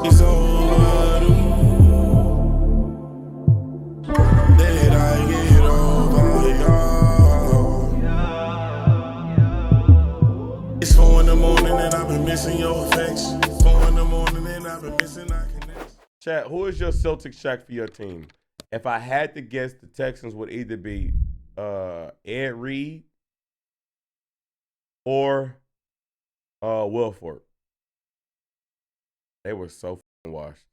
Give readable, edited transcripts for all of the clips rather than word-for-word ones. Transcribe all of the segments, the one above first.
It's over. Did I get over y'all? It's 4 in the morning and I've been missing your effects. 4 in the morning and I've been missing our connects. Chat, who is your Celtics Shaq for your team? If I had to guess, the Texans would either be Ed Reed or Wilford. They were so washed.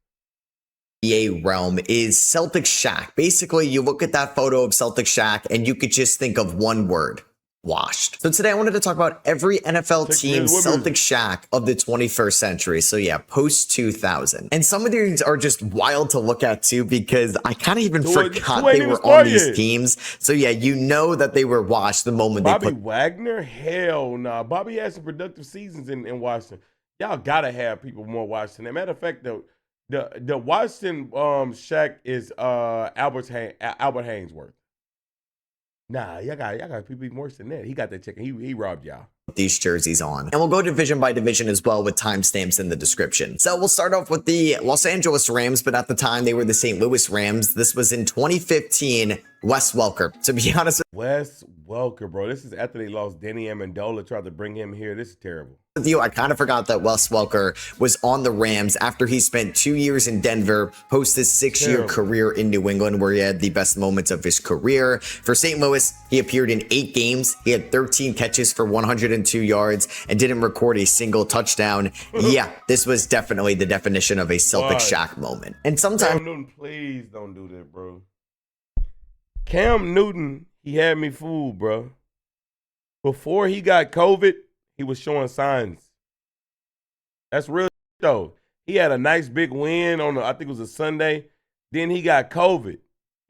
NBA realm is Celtic Shaq. Basically, you look at that photo of Celtic Shaq and you could just think of one word: washed. So today I wanted to talk about every NFL team Celtic Shaq of the 21st century. So yeah, post 2000. And some of these are just wild to look at too, because I kind of even forgot they were on these teams. So yeah, you know that they were washed the moment Bobby they put Wagner? Hell nah. Bobby had some productive seasons in Washington. Y'all gotta have people more Washington. As a matter of fact, the Washington Shaq is Albert Hainsworth. Nah, y'all got people even worse than that. He got that chicken. He robbed y'all. These jerseys on. And we'll go division by division as well with timestamps in the description. So we'll start off with the Los Angeles Rams, but at the time they were the St. Louis Rams. This was in 2015. Wes Welker. To be honest Wes Welker, bro. This is after they lost Danny Amendola, tried to bring him here. This is terrible. with you, I kind of forgot that Wes Welker was on the Rams after he spent 2 years in Denver, post his 6-year career in New England, where he had the best moments of his career. For St. Louis, he appeared in 8 games. He had 13 catches for 102 yards and didn't record a single touchdown. Yeah, this was definitely the definition of a Celtic Shaq moment. And sometimes, Cam Newton, please don't do that, bro. Cam Newton, he had me fooled, bro. Before he got COVID, he was showing signs. That's real though. He had a nice big win on I think it was a Sunday. Then he got COVID.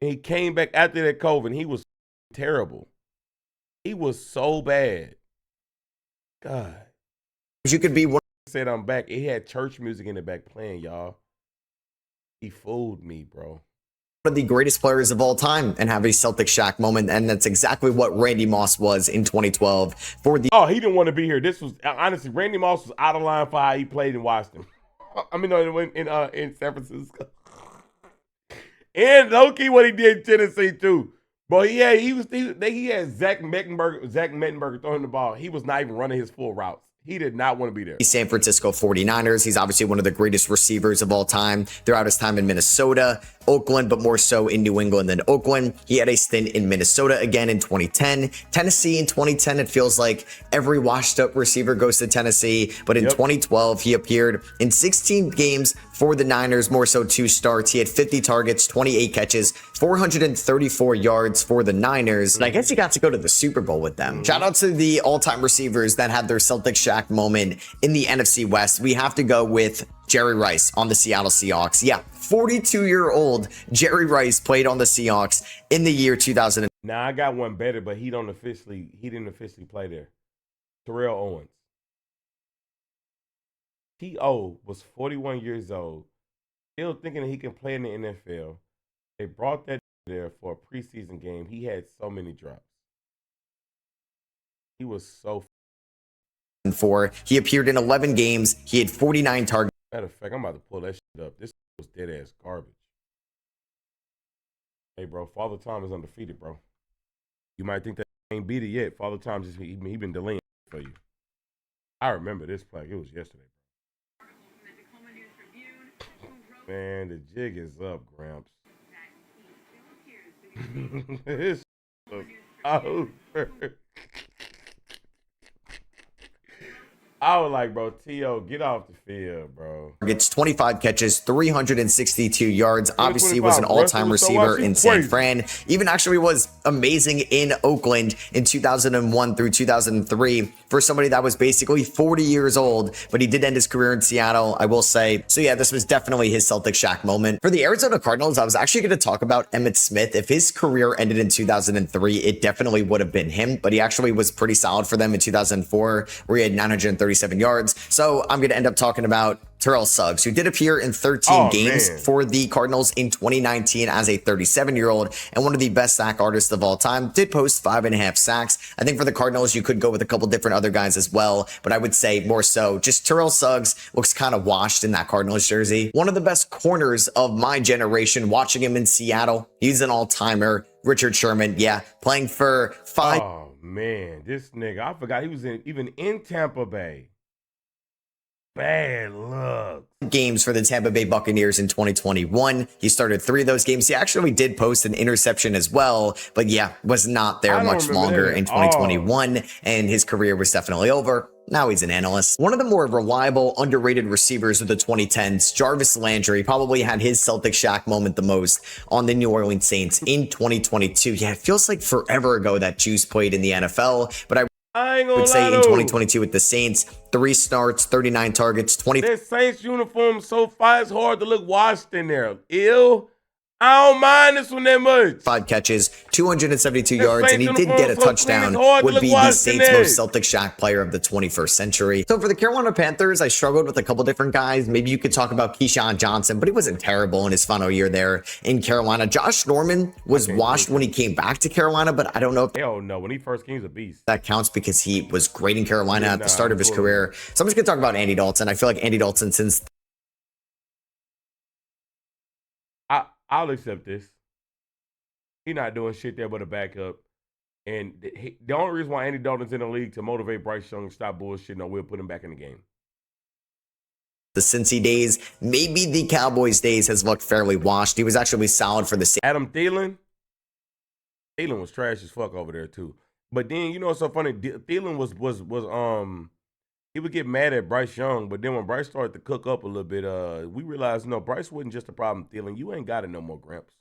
And he came back after that COVID, and he was terrible. He was so bad. God. you could be one Said I'm back. He had church music in the back playing, y'all. He fooled me, bro. of the greatest players of all time and have a Celtic Shaq moment, and that's exactly what Randy Moss was in 2012 for the. Oh, he didn't want to be here. This was honestly, Randy Moss was out of line for how he played in Washington. I mean, no, in San Francisco, and low-key what he did in Tennessee too. But he had Zach Mettenberger throwing the ball. He was not even running his full routes. He did not want to be there. San Francisco 49ers. He's obviously one of the greatest receivers of all time throughout his time in Minnesota, Oakland, but more so in New England than Oakland. He had a stint in Minnesota again in 2010. Tennessee in 2010, it feels like every washed up receiver goes to Tennessee. But in 2012, he appeared in 16 games for the Niners, more so 2 starts. He had 50 targets, 28 catches, 434 yards for the Niners. And I guess he got to go to the Super Bowl with them. Shout out to the all-time receivers that had their Celtic Shaq moment in the NFC West. We have to go with Jerry Rice on the Seattle Seahawks. Yeah, 42-year-old Jerry Rice played on the Seahawks in the year 2000. Now I got one better, but he didn't officially play there. Terrell Owens. T.O. was 41 years old, still thinking that he can play in the NFL. They brought that there for a preseason game. He had so many drops. He was so. He appeared in 11 games. He had 49 targets. Matter of fact, I'm about to pull that shit up. This was dead ass garbage. Hey, bro, Father Time is undefeated, bro. You might think that he ain't beat it yet. Father Time just he been delaying for you. I remember this play. It was yesterday. Man, the jig is up, Gramps. It's over. I was like, bro, T.O., get off the field, bro. Gets 25 catches, 362 yards. Obviously was an all-time receiver in San Fran. Even actually was amazing in Oakland in 2001 through 2003 for somebody that was basically 40 years old, but he did end his career in Seattle, I will say. So yeah, this was definitely his Celtic Shaq moment. For the Arizona Cardinals, I was actually going to talk about Emmitt Smith. If his career ended in 2003, it definitely would have been him, but he actually was pretty solid for them in 2004, where he had 937 yards. So I'm going to end up talking about Terrell Suggs, who did appear in 13 games man. for the Cardinals in 2019 as a 37-year-old and one of the best sack artists of all time, did post 5.5 sacks. I think for the Cardinals, you could go with a couple different other guys as well, but I would say more so just Terrell Suggs looks kind of washed in that Cardinals jersey. One of the best corners of my generation, watching him in Seattle. He's an all-timer. Richard Sherman, yeah, playing for 5. Oh, man, this nigga, I forgot he was even in Tampa Bay. Bad luck. Games for the Tampa Bay Buccaneers in 2021. He started 3 of those games. He actually did post an interception as well, but yeah, was not there much longer in 2021, and his career was definitely over. Now he's an analyst. One of the more reliable, underrated receivers of the 2010s, Jarvis Landry, probably had his Celtic Shaq moment the most on the New Orleans Saints in 2022. Yeah, it feels like forever ago that Juice played in the NFL, but I would say in 2022 with the Saints, 3 starts, 39 targets, 20. That Saints uniform so far, it's hard to look washed in there. Ew. I don't mind this one that much. 5 catches, 272 yards, and he did get a touchdown. Would be the Saints' most Celtic Shaq player of the 21st century. So for the Carolina Panthers, I struggled with a couple different guys. Maybe you could talk about Keyshawn Johnson, but he wasn't terrible in his final year there in Carolina. Josh Norman was washed when he came back to Carolina, but I don't know if hell no. When he first came, he was a beast. That counts because he was great in Carolina at the start of his career. So I'm just gonna talk about Andy Dalton. I feel like Andy Dalton, since I'll accept this. He's not doing shit there but a backup. And the only reason why Andy Dalton's in the league to motivate Bryce Young to stop bullshitting, or we'll put him back in the game. The Cincy days, maybe the Cowboys days, has looked fairly washed. He was actually solid for the Saints. Adam Thielen was trash as fuck over there too. But then, you know what's so funny? Thielen was he would get mad at Bryce Young, but then when Bryce started to cook up a little bit, we realized, no, Bryce wasn't just a problem, Thielen. You ain't got it no more, Gramps.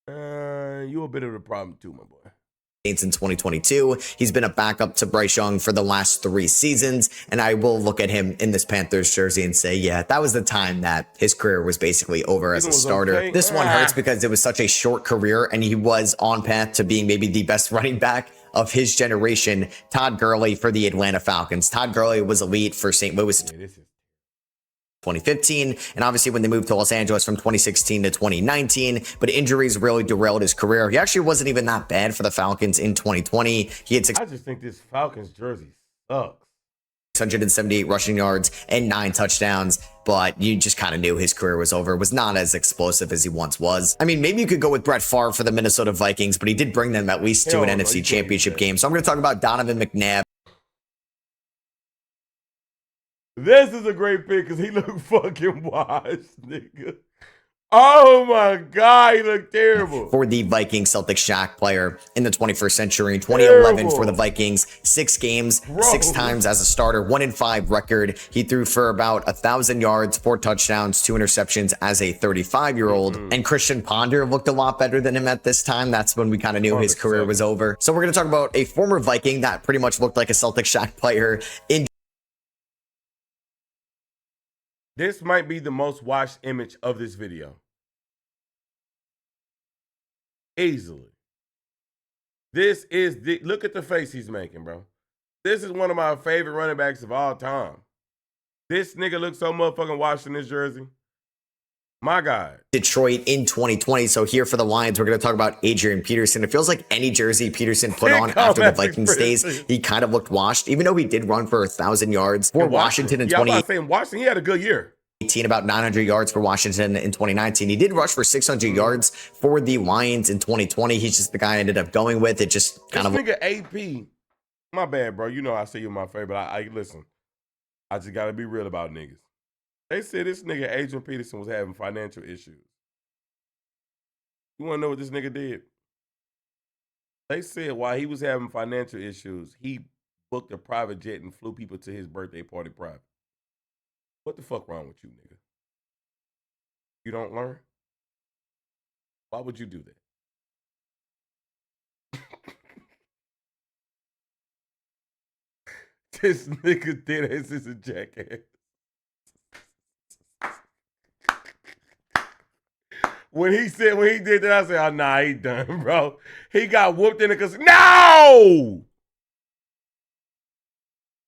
You a bit of a problem too, my boy. In 2022, he's been a backup to Bryce Young for the last 3 seasons, and I will look at him in this Panthers jersey and say, yeah, that was the time that his career was basically over as a starter. Okay. This one hurts because it was such a short career, and he was on path to being maybe the best running back of his generation. Todd Gurley for the Atlanta Falcons. Todd Gurley was elite for St. Louis. 2015, and obviously when they moved to Los Angeles from 2016 to 2019, but injuries really derailed his career. He actually wasn't even that bad for the Falcons in 2020. He had I just think this Falcons jersey sucks. 678 rushing yards and 9 touchdowns, but you just kind of knew his career was over. Was not as explosive as he once was. I mean, maybe you could go with Brett Favre for the Minnesota Vikings, but he did bring them at least to an NFC Championship game. So I'm going to talk about Donovan McNabb. This is a great pick because he looked fucking washed, nigga. Oh my God, he looked terrible. For the Vikings, Celtic Shaq player in the 21st century. In 2011 for the Vikings, 6 games, 6 times as a starter, 1-5 record. He threw for about 1,000 yards, 4 touchdowns, 2 interceptions as a 35-year-old. And Christian Ponder looked a lot better than him at this time. That's when we kind of knew his career was over. So we're going to talk about a former Viking that pretty much looked like a Celtic Shaq player in. This might be the most watched image of this video. Easily. This is look at the face he's making, bro. This is one of my favorite running backs of all time. This nigga looks so motherfucking washed in this jersey. My God. Detroit in 2020. So here for the Lions, we're going to talk about Adrian Peterson. It feels like any jersey Peterson put on after the Vikings days, he kind of looked washed, even though he did run for 1,000 yards for Washington in 2018. Washington, he had a good year. About 900 yards for Washington in 2019. He did rush for 600 yards for the Lions in 2020. He's just the guy I ended up going with. It just kind of. Nigga AP. My bad, bro. You know I say you're my favorite. I listen. I just got to be real about niggas. They said this nigga Adrian Peterson was having financial issues. You want to know what this nigga did? They said while he was having financial issues, he booked a private jet and flew people to his birthday party private. What the fuck wrong with you, nigga? You don't learn? Why would you do that? This nigga did this is a jackass. When he did that, I said, oh, nah, he done, bro. He got whooped in the casino. No!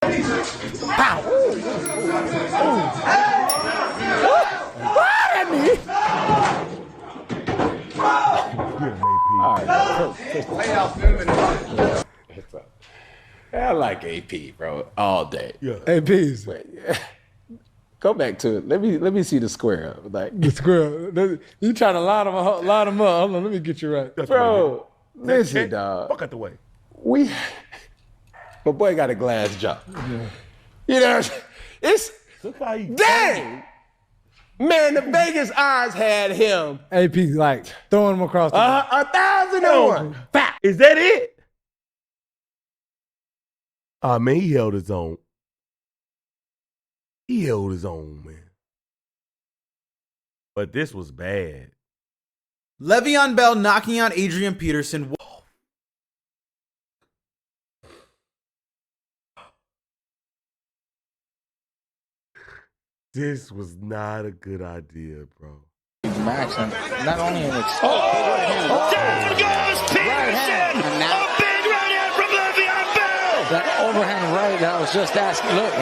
Pow! like AP, bro, all day. Yeah. APs. Wait, go back to it. Let me see the square up. Like The squirrel. You trying to line them up. Hold on, let me get you right. That's what I bro, did. listen, Hey, dog. Fuck out the way. My boy got a glass jaw. You know, it's Look how he dang. Man, the Vegas odds had him AP like throwing them across the 1,001. Fact. Is that it? Ah, man, he held his own. He held his own, man. But this was bad. Le'Veon Bell knocking out Adrian Peterson. This was not a good idea, bro. Max, not only in the down goes Peterson! A big right hand from Le'Veon Bell! That overhand right, that was just asking. Look.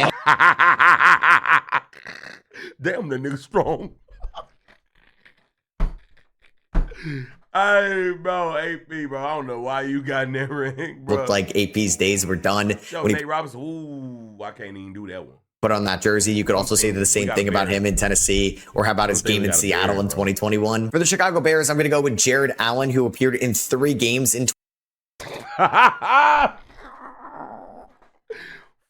Damn, the nigga strong. Hey, bro, AP, bro. I don't know why you got in that ring, bro. Looked like AP's days were done. Yo, When he Nate Robinson, ooh, I can't even do that one. put on that jersey, you could also say the same thing about him in Tennessee, or how about his game in Seattle in 2021? For the Chicago Bears, I'm going to go with Jared Allen, who appeared in 3 games in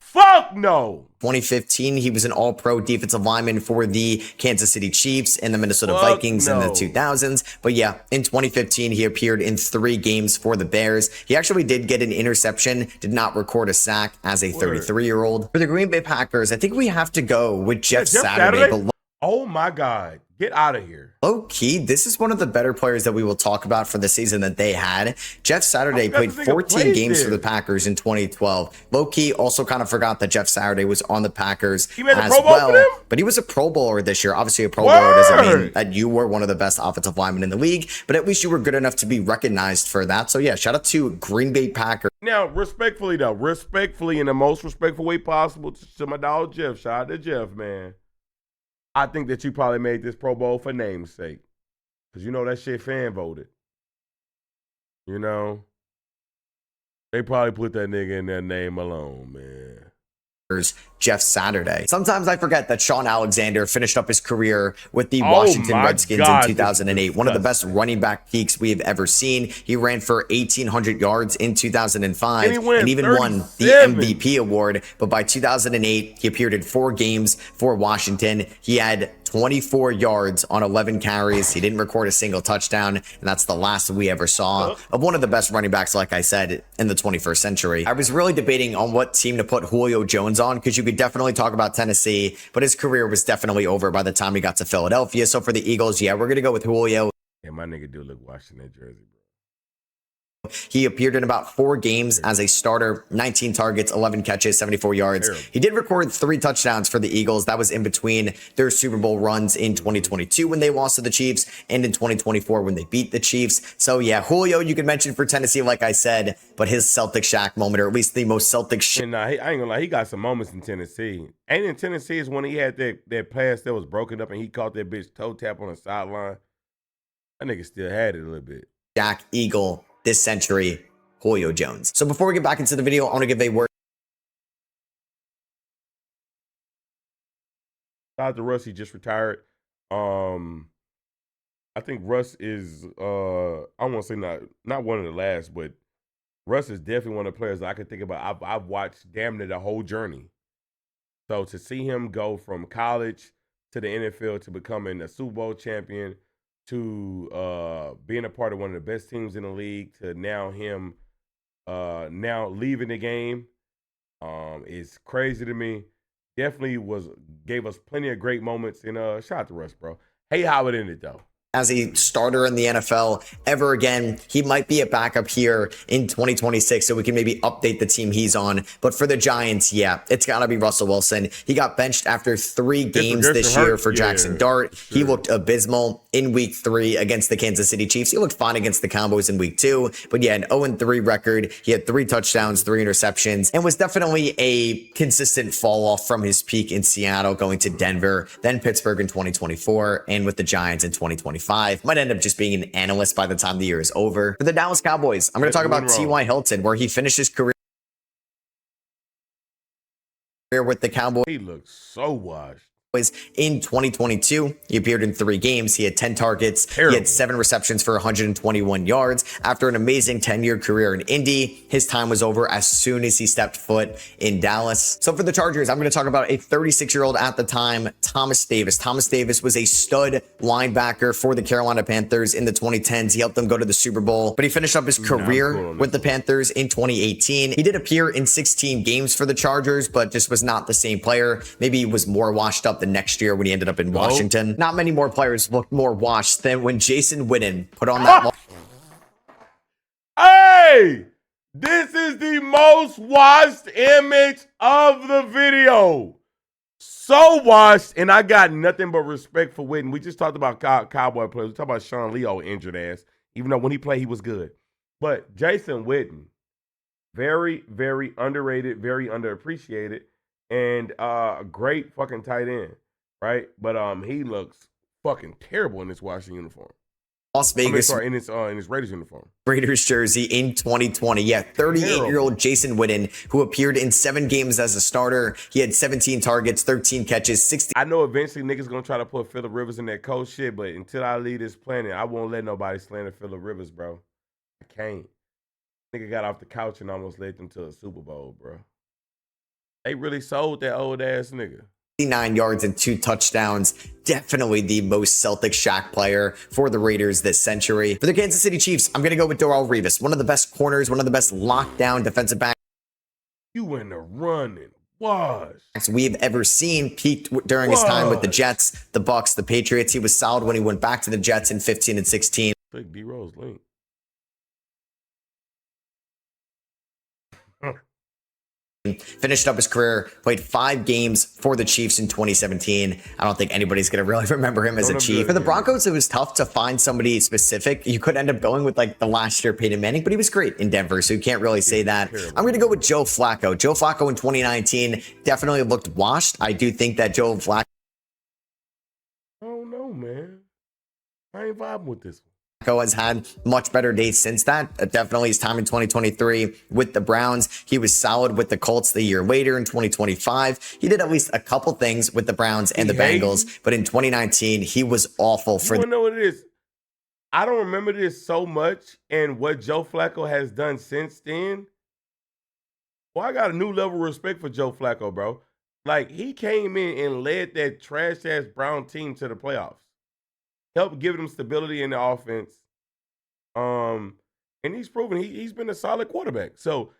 Fuck no. 2015. He was an all-pro defensive lineman for the Kansas City Chiefs and the Minnesota Fuck Vikings in the no. 2000s. But yeah, in 2015, he appeared in 3 games for the Bears. He actually did get an interception, did not record a sack as a 33-year-old. For the Green Bay Packers, I think we have to go with Jeff Saturday. But oh my God. Get out of here. low key, this is one of the better players that we will talk about for the season that they had. Jeff Saturday played 14 games for the Packers in 2012. Low key, also kind of forgot that Jeff Saturday was on the Packers He made the as Pro Bowl for them? but he was a Pro Bowler this year. Obviously, a Pro Bowler doesn't mean that you were one of the best offensive linemen in the league, but at least you were good enough to be recognized for that. So yeah, shout out to Green Bay Packers. Now, respectfully though, respectfully in the most respectful way possible to my dog Jeff. Shout out to Jeff, man. I think that you probably made this Pro Bowl for name's sake. Because you know that shit fan voted. You know? They probably put that nigga in their name alone, man. Jeff Saturday. Sometimes I forget that Sean Alexander finished up his career with the Washington Redskins in 2008. One of the best running back peaks we have ever seen. He ran for 1,800 yards in 2005 and even won the MVP award. But by 2008, he appeared in 4 games for Washington. He had 24 yards on 11 carries. He didn't record a single touchdown, and that's the last we ever saw of one of the best running backs, like I said, in the 21st century. I was really debating on what team to put Julio Jones on, because you could definitely talk about Tennessee, but his career was definitely over by the time he got to Philadelphia. So for the Eagles, yeah, we're going to go with Julio. Yeah, my nigga do look watching that jersey, bro. He appeared in about 4 games as a starter, 19 targets, 11 catches, 74 yards. He did record 3 touchdowns for the Eagles. That was in between their Super Bowl runs in 2022 when they lost to the Chiefs and in 2024 when they beat the Chiefs. So yeah, Julio, you could mention for Tennessee, like I said, but his Celtic Shaq moment, or at least the most Celtic Shaq. And I ain't gonna lie, he got some moments in Tennessee. And in Tennessee is when he had that pass that was broken up and he caught that bitch toe tap on the sideline. That nigga still had it a little bit. Shaq Eagle this century, Julio Jones. So before we get back into the video, I want to give a word. Shout out to Russ, he just retired. I think Russ is I don't want to say not one of the last, but Russ is definitely one of the players that I can think about. I've watched damn near the whole journey. So to see him go from college to the NFL to becoming a Super Bowl champion to being a part of one of the best teams in the league to now him now leaving the game is crazy to me. Definitely gave us plenty of great moments. And shout out to Russ, bro. Hey, how it ended though. As a starter in the NFL ever again. He might be a backup here in 2026, so we can maybe update the team he's on. But for the Giants, yeah, it's got to be Russell Wilson. He got benched after 3 games this year for Jackson Dart. Sure. He looked abysmal in week 3 against the Kansas City Chiefs. He looked fine against the Cowboys in week 2. But yeah, an 0-3 record. He had 3 touchdowns, 3 interceptions, and was definitely a consistent fall off from his peak in Seattle, going to Denver, then Pittsburgh in 2024, and with the Giants in 2025. Might end up just being an analyst by the time the year is over. For the Dallas Cowboys, I'm going to talk about T.Y. Hilton, where he finished his career with the Cowboys. He looks so washed. In 2022, he appeared in 3 games. He had 10 targets. Terrible. He had 7 receptions for 121 yards. After an amazing 10-year career in Indy, his time was over as soon as he stepped foot in Dallas. So for the Chargers, I'm going to talk about a 36-year-old at the time, Thomas Davis. Thomas Davis was a stud linebacker for the Carolina Panthers in the 2010s. He helped them go to the Super Bowl, but he finished up his career with the Panthers in 2018. He did appear in 16 games for the Chargers, but just was not the same player. Maybe he was more washed up the next year when he ended up in Washington. Not many more players looked more washed than when Jason Witten put on that. Hey, this is the most watched image of the video. So washed, and I got nothing but respect for Witten. We just talked about Cowboy players. We talked about Sean Leo injured ass, even though when he played, he was good. But Jason Witten, very, very underrated, very underappreciated. And a great fucking tight end, right? But he looks fucking terrible in this Washington uniform. Las Vegas, in his Raiders uniform. Raiders jersey in 2020. Yeah, 38-year-old Jason Witten, who appeared in 7 games as a starter. He had 17 targets, 13 catches, 60. I know eventually niggas gonna try to put Phillip Rivers in that coach shit, but until I leave this planet, I won't let nobody slander Phillip Rivers, bro. I can't. Nigga got off the couch and almost led them to a Super Bowl, bro. They really sold that old ass nigga. 69 yards and 2 touchdowns. Definitely the most Celtic Shaq player for the Raiders this century. For the Kansas City Chiefs, I'm going to go with Darrelle Revis, one of the best corners, one of the best lockdown defensive backs. You in the running. Was we've ever seen. Peaked during his time with the Jets, the Bucs, the Patriots. He was solid when he went back to the Jets in 15 and 16. Big D-Rose link. Finished up his career, played 5 games for the Chiefs in 2017. I don't think anybody's going to really remember him as a Chief. For the Broncos, it was tough to find somebody specific. You could end up going with like the last year Peyton Manning, but he was great in Denver, so you can't really say that. I'm going to go with Joe Flacco. Joe Flacco in 2019 definitely looked washed. I do think that Joe Flacco. I don't know, man. I ain't vibing with this one. Has had much better days since that. Definitely his time in 2023 with the Browns. He was solid with the Colts the year later in 2025. He did at least a couple things with the Browns and the Bengals, but in 2019, he was awful for You know what it is? I don't remember this so much, and what Joe Flacco has done since then. Well, I got a new level of respect for Joe Flacco, bro. Like, he came in and led that trash-ass Brown team to the playoffs. Helped give them stability in the offense. And he's proven he's been a solid quarterback. So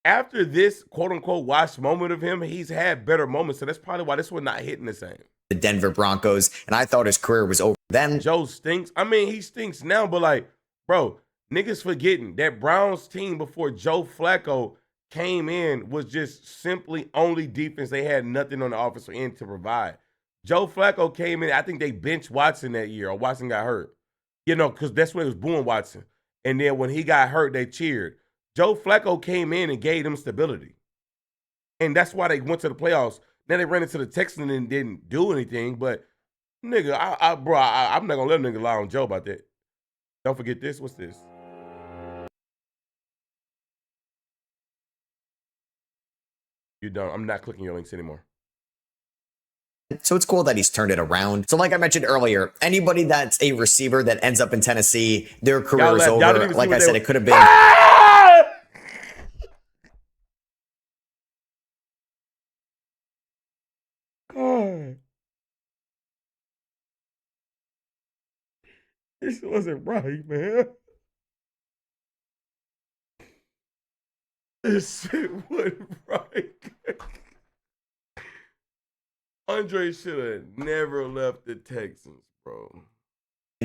after this quote-unquote watch moment of him, he's had better moments. So that's probably why this one not hitting the same. The Denver Broncos, and I thought his career was over then. Joe stinks. I mean, he stinks now, but like, bro, niggas forgetting that Browns team before Joe Flacco came in was just simply only defense. They had nothing on the offensive end to provide. Joe Flacco came in, I think they benched Watson that year, or Watson got hurt. You know, because that's when it was booing Watson. And then when he got hurt, they cheered. Joe Flacco came in and gave them stability. And that's why they went to the playoffs. Then they ran into the Texans and didn't do anything. But, nigga, I'm not going to let a nigga lie on Joe about that. Don't forget this. What's this? You don't. I'm not clicking your links anymore. So it's cool that he's turned it around. So like I mentioned earlier, anybody that's a receiver that ends up in Tennessee, their career is over. Like I said, it could have been. God. This wasn't right, man. This shit wasn't right. Andre should have never left the Texans, bro.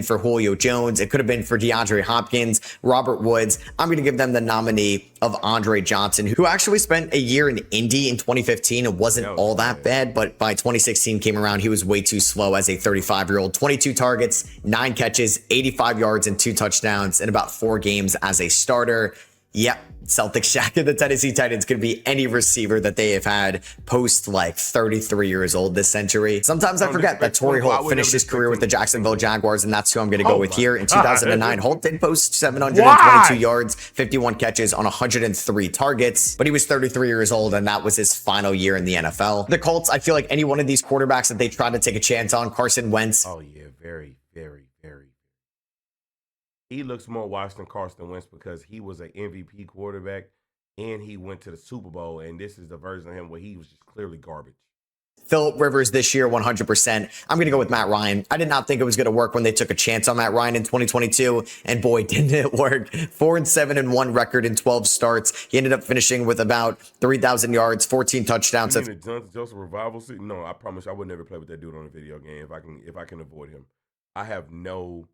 For Julio Jones, it could have been for DeAndre Hopkins, Robert Woods. I'm going to give them the nominee of Andre Johnson, who actually spent a year in Indy in 2015. It wasn't all that bad, but by 2016 came around, he was way too slow as a 35-year-old. 22 targets, 9 catches, 85 yards, and 2 touchdowns in about 4 games as a starter. Yep, Celtics Shaq and the Tennessee Titans could be any receiver that they have had post like 33 years old this century. Sometimes I forget that Torrey Holt finished his career with the Jacksonville Jaguars, and that's who I'm going to go with here. In 2009, Holt did post 722 yards, 51 catches on 103 targets, but he was 33 years old, and that was his final year in the NFL. The Colts, I feel like any one of these quarterbacks that they try to take a chance on, Carson Wentz. Oh yeah, very. He looks more washed than Carson Wentz because he was an MVP quarterback and he went to the Super Bowl, and this is the version of him where he was just clearly garbage. Phillip Rivers this year, 100%. I'm going to go with Matt Ryan. I did not think it was going to work when they took a chance on Matt Ryan in 2022, and boy, didn't it work. 4-7-1 record in 12 starts. He ended up finishing with about 3,000 yards, 14 touchdowns. You mean the Johnson Joseph revival season? No, I promise you, I would never play with that dude on a video game if I can avoid him. I have no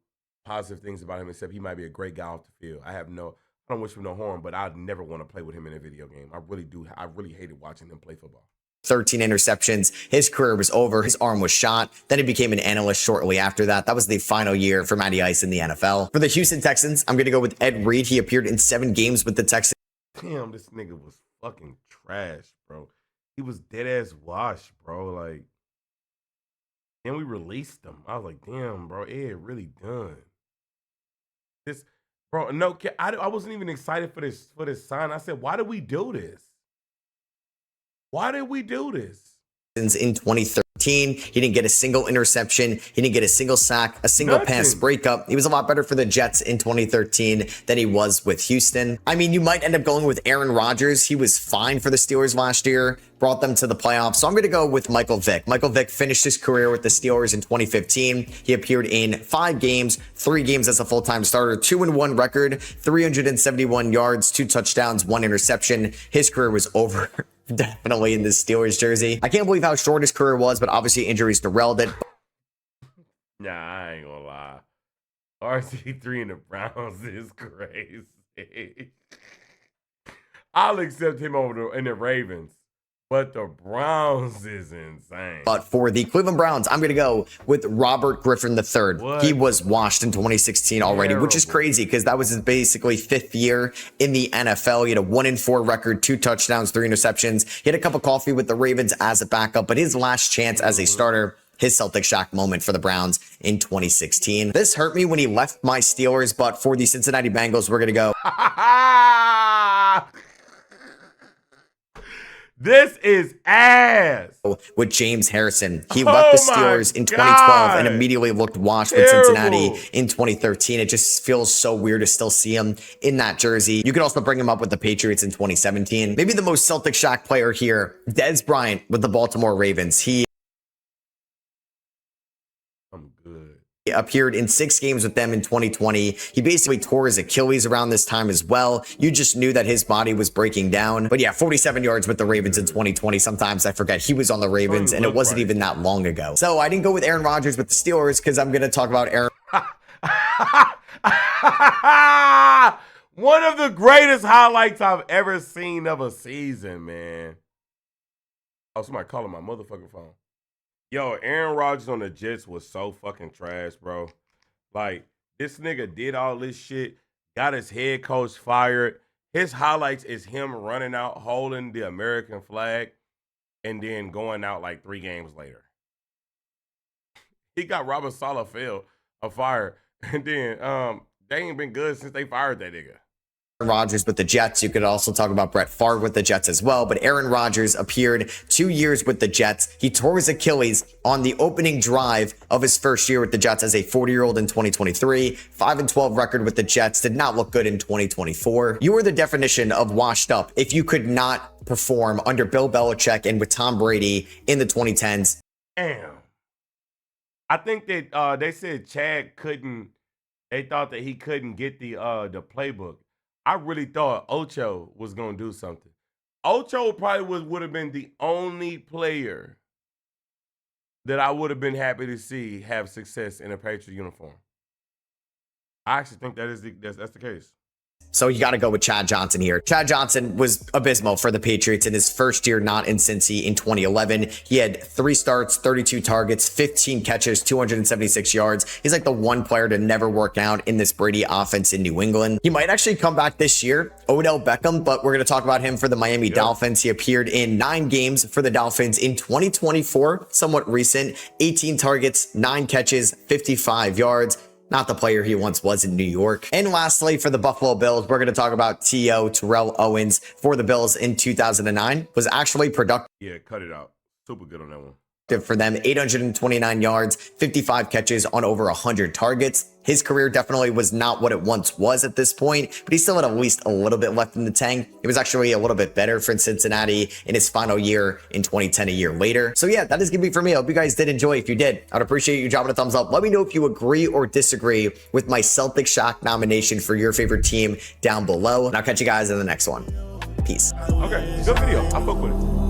positive things about him except he might be a great guy off the field. I don't wish him no harm, but I'd never want to play with him in a video game. I really do. I really hated watching him play football. 13 interceptions. His career was over. His arm was shot. Then he became an analyst shortly after that. That was the final year for Matty Ice in the NFL. For the Houston Texans, I'm going to go with Ed Reed. He appeared in 7 games with the Texans. Damn, this nigga was fucking trash, bro. He was dead ass washed, bro. Like, then we released him. I was like, damn, bro, Ed really done. This, bro, no, I wasn't even excited for this sign. I said, why did we do this? Why did we do this? In 2013, he didn't get a single interception. He didn't get a single sack, a single pass breakup. He was a lot better for the Jets in 2013 than he was with Houston. I mean, you might end up going with Aaron Rodgers. He was fine for the Steelers last year, brought them to the playoffs. So I'm going to go with Michael Vick. Michael Vick finished his career with the Steelers in 2015. He appeared in 5 games, 3 games as a full-time starter, 2-1 record, 371 yards, 2 touchdowns, 1 interception. His career was over. Definitely in the Steelers jersey. I can't believe how short his career was, but obviously injuries derailed it. Nah, I ain't gonna lie. RC3 and the Browns is crazy. I'll accept him over in the Ravens, but the Browns is insane. But for the Cleveland Browns, I'm going to go with Robert Griffin III. What? He was washed in 2016 already, which is crazy because that was his basically 5th year in the NFL. He had a 1-4 record, 2 touchdowns, 3 interceptions. He had a cup of coffee with the Ravens as a backup, but his last chance as a starter, his Celtic Shaq moment for the Browns in 2016. This hurt me when he left my Steelers, but for the Cincinnati Bengals, we're going to go. This is ass. With James Harrison. He left the Steelers in 2012 and immediately looked washed with Cincinnati in 2013. It just feels so weird to still see him in that jersey. You could also bring him up with the Patriots in 2017. Maybe the most Celtic Shaq player here, Dez Bryant with the Baltimore Ravens. He appeared in 6 games with them in 2020. He basically tore his Achilles around this time as well. You just knew that his body was breaking down. But yeah, 47 yards with the Ravens in 2020. Sometimes I forget he was on the Ravens and it wasn't even that long ago. So I didn't go with Aaron Rodgers with the Steelers because I'm going to talk about Aaron. One of the greatest highlights I've ever seen of a season, man. Oh, somebody calling my motherfucking phone. Yo, Aaron Rodgers on the Jets was so fucking trash, bro. Like, this nigga did all this shit, got his head coach fired. His highlights is him running out, holding the American flag, and then going out like 3 games later. He got Robert Saleh fired, and then they ain't been good since they fired that nigga. Rodgers with the Jets. You could also talk about Brett Favre with the Jets as well, but Aaron Rodgers appeared 2 years with the Jets. He tore his Achilles on the opening drive of his first year with the Jets as a 40-year-old in 2023. 5-12 record with the Jets. Did not look good in 2024. You were the definition of washed up if you could not perform under Bill Belichick and with Tom Brady in the 2010s. Damn. I think that they said Chad couldn't. They thought that he couldn't get the playbook. I really thought Ocho was going to do something. Ocho probably would have been the only player that I would have been happy to see have success in a Patriot uniform. I actually think that's the case. So you got to go with Chad Johnson here. Chad Johnson was abysmal for the Patriots in his first year not in Cincy in 2011. He had 3 starts, 32 targets, 15 catches, 276 yards. He's like the one player to never work out in this Brady offense in New England. He might actually come back this year, Odell Beckham, but we're going to talk about him for the Miami Dolphins. He appeared in 9 games for the Dolphins in 2024, somewhat recent, 18 targets, 9 catches, 55 yards. Not the player he once was in New York. And lastly, for the Buffalo Bills, we're going to talk about T.O. Terrell Owens for the Bills in 2009. Was actually productive. Yeah, cut it out. Super good on that one. For them, 829 yards, 55 catches on over 100 targets. His career definitely was not what it once was at this point, but he still had at least a little bit left in the tank. It was actually a little bit better for Cincinnati in his final year in 2010, a year later. So yeah, that is going to be for me. I hope you guys did enjoy. If you did, I'd appreciate you dropping a thumbs up. Let me know if you agree or disagree with my Celtics Shaq nomination for your favorite team down below. And I'll catch you guys in the next one. Peace. Okay, good video. I fuck with it.